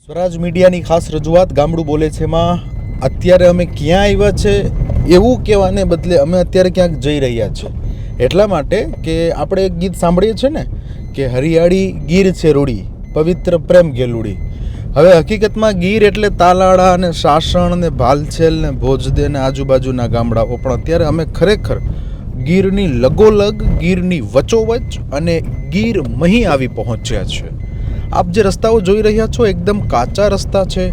સ્વરાજ મીડિયાની ખાસ રજૂઆત ગામડું બોલે છે માં અત્યારે અમે ક્યાં આવ્યા છે એવું કહેવાને બદલે અમે અત્યારે ક્યાંક જઈ રહ્યા છે એટલા માટે કે આપણે એક ગીત સાંભળીએ છીએ ને કે હરિયાળી ગીર છે રૂડી પવિત્ર પ્રેમ ગેલુડી. હવે હકીકતમાં ગીર એટલે તાલાળા અને સાસણ ને ભાલછેલ ને ભોજદે ને આજુબાજુના ગામડાઓ, પણ અત્યારે અમે ખરેખર ગીરની લગોલગ, ગીરની વચોવચ અને ગીર મહી આવી પહોંચ્યા છે. આપ જે રસ્તાઓ જોઈ રહ્યા છો એકદમ કાચા રસ્તા છે,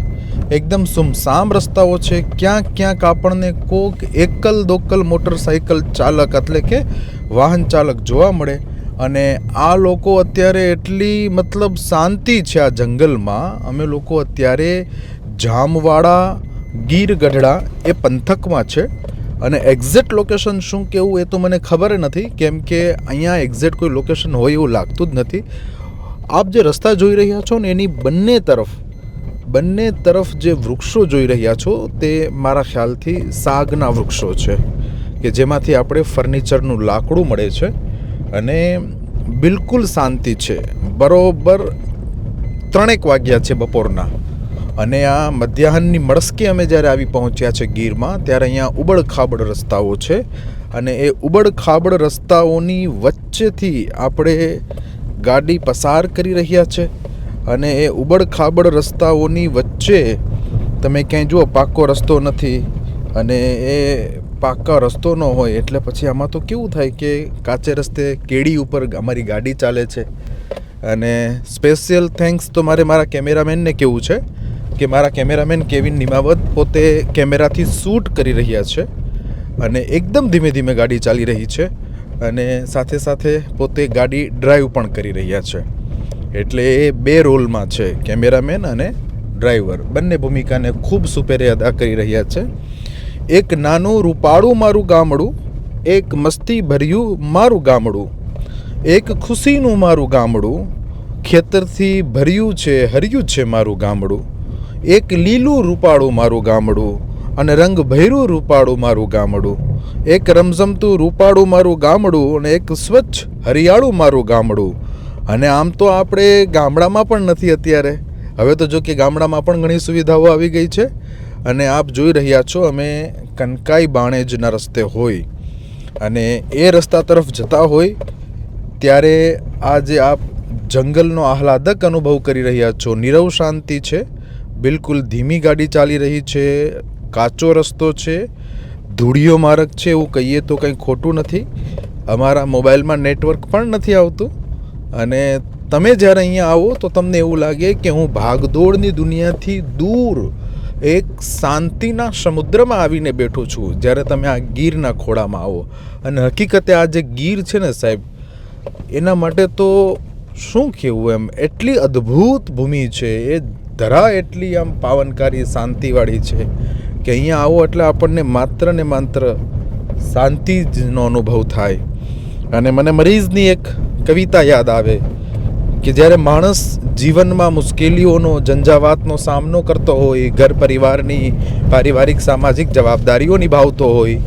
એકદમ સુમસામ રસ્તાઓ છે. ક્યાંક ક્યાંક આપણને કોક એકલ દોકલ મોટરસાઇકલ ચાલક એટલે કે વાહન ચાલક જોવા મળે. અને આ લોકો અત્યારે એટલી મતલબ શાંતિ છે આ જંગલમાં. અમે લોકો અત્યારે જામવાડા ગીર ગઢડા એ પંથકમાં છે અને એક્ઝેક્ટ લોકેશન શું કેવું એ તો મને ખબર નથી, કેમ કે અહીંયા એક્ઝેક્ટ કોઈ લોકેશન હોય એવું લાગતું જ નથી. આપ જે રસ્તા જોઈ રહ્યા છો ને એની બંને તરફ જે વૃક્ષો જોઈ રહ્યા છો તે મારા ખ્યાલથી સાગના વૃક્ષો છે કે જેમાંથી આપણે ફર્નિચરનું લાકડું મળે છે. અને બિલકુલ શાંતિ છે. બરોબર 3 વાગ્યા છે બપોરના અને આ મધ્યાહનની મળસ્કે અમે જ્યારે આવી પહોંચ્યા છે ગીરમાં ત્યારે અહીંયા ઉબડખાબડ રસ્તાઓ છે અને એ ઉબડખાબડ રસ્તાઓની વચ્ચેથી આપણે ગાડી પસાર કરી રહ્યા છે. અને એ ઉબડખાબડ રસ્તાઓની વચ્ચે તમે ક્યાંય જુઓ પાકો રસ્તો નથી, અને એ પાકા રસ્તો ન હોય એટલે પછી આમાં તો કેવું થાય કે કાચે રસ્તે કેડી ઉપર અમારી ગાડી ચાલે છે. અને સ્પેશિયલ થેન્ક્સ તો મારા કેમેરામેનને કહેવું છે કે મારા કેમેરામેન કેવિન નિમાવત પોતે કેમેરાથી શૂટ કરી રહ્યા છે અને એકદમ ધીમે ધીમે ગાડી ચાલી રહી છે અને સાથે સાથે પોતે ગાડી ડ્રાઈવ પણ કરી રહ્યા છે. એટલે એ 2 રોલમાં છે, કેમેરામેન અને ડ્રાઈવર. બંને ભૂમિકાને ખૂબ સુપેરે અદા કરી રહ્યા છે. એક નાનું રૂપાળું મારું ગામડું, એક મસ્તી ભર્યું મારું ગામડું, એક ખુશીનું મારું ગામડું, ખેતરથી ભર્યું છે હર્યું છે મારું ગામડું, એક લીલું રૂપાળું મારું ગામડું અને રંગ ભર્યું રૂપાળું મારું ગામડું, એક રમઝમતું રૂપાળું મારું ગામડું અને એક સ્વચ્છ હરિયાળું મારું ગામડું. અને આમ તો આપણે ગામડામાં પણ નથી અત્યારે, હવે તો જો કે ગામડામાં પણ ઘણી સુવિધાઓ આવી ગઈ છે. અને આપ જોઈ રહ્યા છો અમે કનકાઈ બાણેજના રસ્તે હોય અને એ રસ્તા તરફ જતા હોય ત્યારે આ જે આપ જંગલનો આહલાદક અનુભવ કરી રહ્યા છો, નીરવ શાંતિ છે, બિલકુલ ધીમી ગાડી ચાલી રહી છે, કાચો રસ્તો છે, ધૂળિયો માર્ગ છે એવું કહીએ તો કંઈ ખોટું નથી. અમારા મોબાઈલમાં નેટવર્ક પણ નથી આવતું અને તમે જ્યારે અહીંયા આવો તો તમને એવું લાગે કે હું ભાગદોડની દુનિયાથી દૂર એક શાંતિના સમુદ્રમાં આવીને બેઠો છું જ્યારે તમે આ ગીરના ખોળામાં આવો. અને હકીકતે આ જે ગીર છે ને સાહેબ, એના માટે તો શું કહેવું, એમ એટલી અદ્ભુત ભૂમિ છે, એ ધરા એટલી આમ પાવનકારી શાંતિવાળી છે કે અહીંયા આવો એટલે આપણને માત્ર ને માત્ર શાંતિ જનો અનુભવ થાય. અને મને મરીઝની એક કવિતા યાદ આવે કે જ્યારે માણસ જીવનમાં મુશ્કેલીઓનો ઝંઝાવાતનો સામનો કરતો હોય, ઘર પરિવારની પારિવારિક સામાજિક જવાબદારીઓ નિભાવતો હોય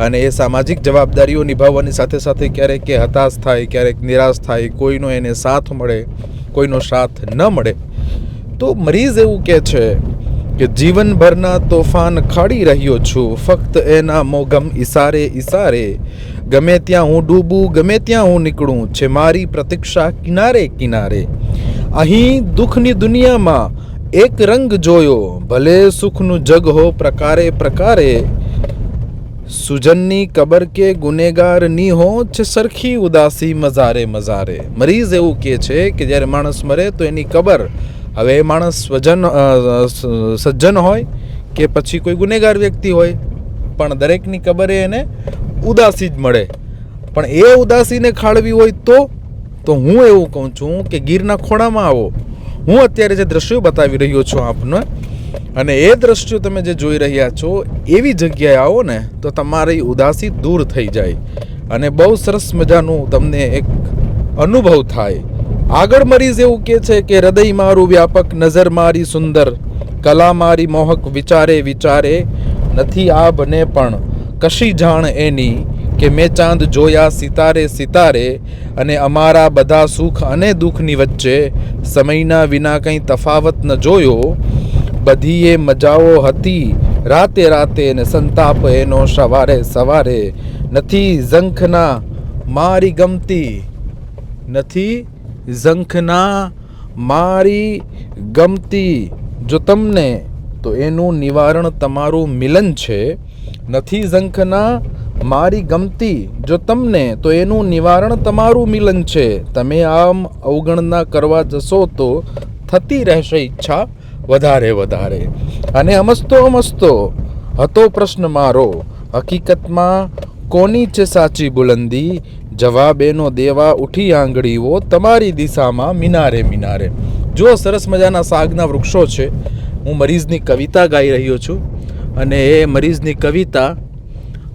અને એ સામાજિક જવાબદારીઓ નિભાવવાની સાથે સાથે ક્યારેક એ હતાશ થાય, ક્યારેક નિરાશ થાય, કોઈનો એને સાથ મળે, કોઈનો સાથ ન મળે, તો મરીઝ એવું કહે છે કે જીવનભરના તોફાન ખાડી રહ્યો છું, ફક્ત એના મોગમ ઈશારે ઈશારે, ગમે ત્યાં હું ડૂબું, ગમે ત્યાં હું નીકળું, છે મારી પ્રતીક્ષા કિનારે કિનારે. અહીં દુઃખની દુનિયામાં એક રંગ જોયો, ભલે સુખનું જગ હો પ્રકારે પ્રકારે, સુજનની કબર કે ગુનેગારની હો, છે સરખી ઉદાસી મઝારે મઝારે. મરીઝ એવું કહે છે કે જ્યારે માણસ મરે તો એની કબર, હવે એ માણસ સજ્જન હોય કે પછી કોઈ ગુનેગાર વ્યક્તિ હોય, પણ દરેકની કબરે એને ઉદાસી જ મળે. પણ એ ઉદાસીને ખાળવી હોય તો હું એવું કહું છું કે ગીરના ખોળામાં આવો. હું અત્યારે જે દ્રશ્યો બતાવી રહ્યો છું આપને, અને એ દ્રશ્યો તમે જે જોઈ રહ્યા છો એવી જગ્યાએ આવો ને તો તમારી ઉદાસી દૂર થઈ જાય અને બહુ સરસ મજાનું તમને એક અનુભવ થાય. આગળ મરીઝ એવું કહે છે કે હૃદય મારું વ્યાપક, નજર મારી સુંદર, કલા મારી મોહક, વિચારે વિચારે નથી આ બને પણ કશી જાણ એની, કે મેં ચાંદ જોયા સિતારે સિતારે, અને અમારા બધા સુખ અને દુઃખની વચ્ચે સમયના વિના કંઈ તફાવત ન જોયો. બધી એ મજાઓ હતી રાતે રાતે, ને સંતાપ એનો સવારે સવારે. નથી ઝંખના મારી ગમતી, નથી ઝંખના મારી ગમતી, જો તમને તો એનું નિવારણ તમારું મિલન છે. નથી ઝંખના મારી ગમતી, જો તમને તો એનું નિવારણ તમારું મિલન છે. તમે આમ અવગણના કરવા જશો તો થતી રહેશે ઈચ્છા વધારે વધારે. અને અમસ્તો હતો પ્રશ્ન મારો, હકીકતમાં કોની છે સાચી બુલંદી? જવાબ એનો દેવા ઉઠી આંગળીઓ તમારી દિશામાં મિનારે મિનારે. જો સરસ મજાના સાગના વૃક્ષો છે. હું મરીઝની કવિતા ગાઈ રહ્યો છું, અને એ મરીઝની કવિતા,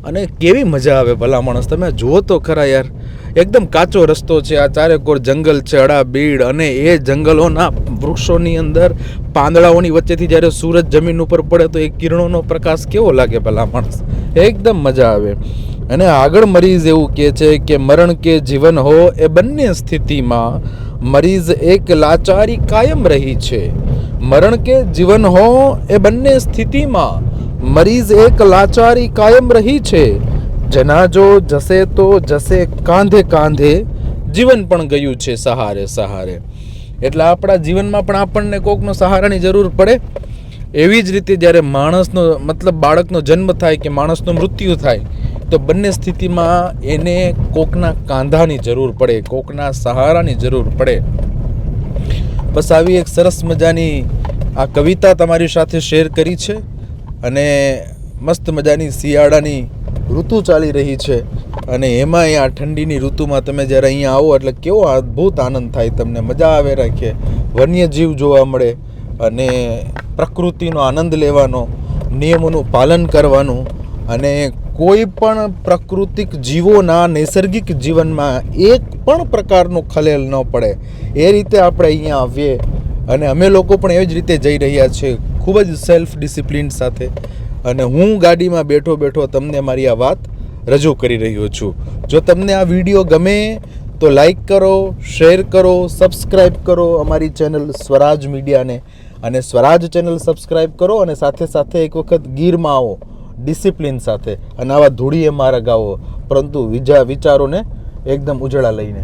અને કેવી મજા આવે ભલા માણસ. તમે જુઓ તો ખરા યાર, એકદમ કાચો રસ્તો છે, આ ચારેકોર જંગલ છે અડાબીડ, અને એ જંગલોના વૃક્ષોની અંદર પાંદડાઓની વચ્ચેથી જ્યારે સૂરજ જમીન ઉપર પડે તો એ કિરણોનો પ્રકાશ કેવો લાગે ભલા માણસ, એકદમ મજા આવે. અને આગળ મરીઝ એવું કહે છે કે મરણ કે જીવન હો એ બંને સ્થિતિમાં મરીઝ એક લાચારી કાયમ રહી છે. મરણ કે જીવન હો એ બંને સ્થિતિમાં મરીઝ એક લાચારી કાયમ રહી છે. જનાજો જશે તો જશે કાંધે કાંધે, જીવન પણ ગયું છે સહારે સહારે. એટલે આપણા જીવનમાં પણ આપણને કોકનો સહારાની જરૂર પડે. એવી જ રીતે જ્યારે માણસનો મતલબ બાળકનો જન્મ થાય કે માણસનું મૃત્યુ થાય, તો બંને સ્થિતિમાં એને કોકના કાંધાની જરૂર પડે, કોકના સહારાની જરૂર પડે. બસ આવી એક સરસ મજાની આ કવિતા તમારી સાથે શેર કરી છે. અને મસ્ત મજાની શિયાળાની ઋતુ ચાલી રહી છે, અને એમાંય આ ઠંડીની ઋતુમાં તમે જ્યારે અહીંયા આવો એટલે કેવો અદ્ભુત આનંદ થાય, તમને મજા આવે રાખે. વન્યજીવ જોવા મળે, અને પ્રકૃતિનો આનંદ લેવાનો, નિયમોનું પાલન કરવાનું, અને કોઈ પણ પ્રાકૃતિક જીવોના નૈસર્ગિક જીવનમાં એક પણ પ્રકારનું ખલેલ ન પડે એ રીતે આપણે અહીંયા આવીએ. અને અમે લોકો પણ એવી જ રીતે જઈ રહ્યા છીએ, ખૂબ જ સેલ્ફ ડિસિપ્લિન સાથે. અને હું ગાડીમાં બેઠો બેઠો તમને મારી આ વાત રજૂ કરી રહ્યો છું. જો તમને આ વિડીયો ગમે તો લાઈક કરો, શેર કરો, સબસ્ક્રાઈબ કરો અમારી ચેનલ સ્વરાજ મીડિયાને. અને સ્વરાજ ચેનલ સબસ્ક્રાઈબ કરો, અને સાથે સાથે એક વખત ગીરમાં આવો ડિસિપ્લિન સાથે, અને આવા ધૂળીએ માર્ગ આવો, પરંતુ વિચારોને એકદમ ઉજળા લઈને.